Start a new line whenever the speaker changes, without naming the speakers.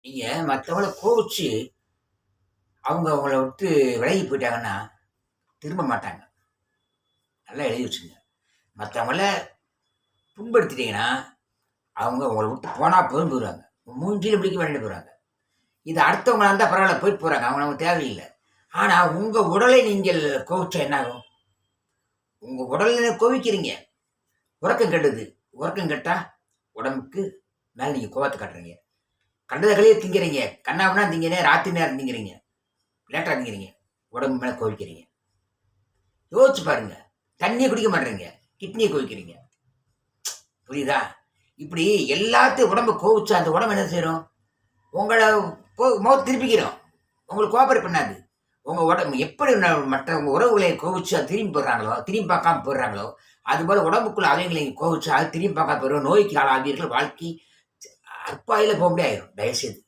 நீங்க மத்தவங்கள கோவிச்சு, அவங்க உங்கள விட்டு விலகி போயிட்டாங்கன்னா, திரும்ப மாட்டாங்க. நல்லா எழுதி வச்சுக்கங்க. மத்தவங்கள புண்படுத்திட்டீங்கன்னா, அவங்க உங்கள விட்டு போனா போதும்ன்னு போயிருவாங்க. மூஞ்சில முழிக்க மாட்டேன்ட்டு போறாங்க. இது அடுத்தவங்களா இருந்தா பரவால்ல போயிட்டு போறாங்க. அவங்க நமக்கு தேவையில்ல. ஆனா, உங்க உடலை நீங்கள் கோவிச்சா என்ன ஆகும்? உங்க உடல்ல கோவிக்கிறீங்க. உறக்கம் கெடுது. உறக்கம் கெட்டா, உடம்புக்கு மேல நீங்க கோவத்த காட்டுறீங்க. கண்டத களிய திங்கிறீங்க. கன்னாபின்னான்னு திங்கிறீங்க. ராத்திரி நேரம் திங்கிறீங்க. லேட்டா திங்கிறீங்க. உடம்பு மேல கோவிக்கிறீங்க. யோசிச்சு பாருங்க. தண்ணிய குடிக்க மாட்றீங்க. கிட்னிய கோவிக்கிறீங்க. புரியுதா? இப்படி எல்லாத்தையும் உடம்ப கோவிச்சா, அந்த உடம்பு என்ன செய்ரும்? உங்கள முகத்த திருப்பிக்கிரும். உங்களுக்கு கோஆப்பரேட் பண்ணாது. உங்க உடம்பு எப்படி மற்றவங்க உறவுகளை கோவிச்சு அது திரும்பி போடுறாங்களோ, திரும்பி பார்க்காம போயிடுறாங்களோ, அதுபோல உடம்புக்குள்ள அவைங்களை கோவிச்சு அது திரும்பி பார்க்காம போயிரும். நோய்க்கு ஆளாவீர்கள். வாழ்க்கை அற்பாயில போக முடியாது ஆயிரும். தயவுசெய்து.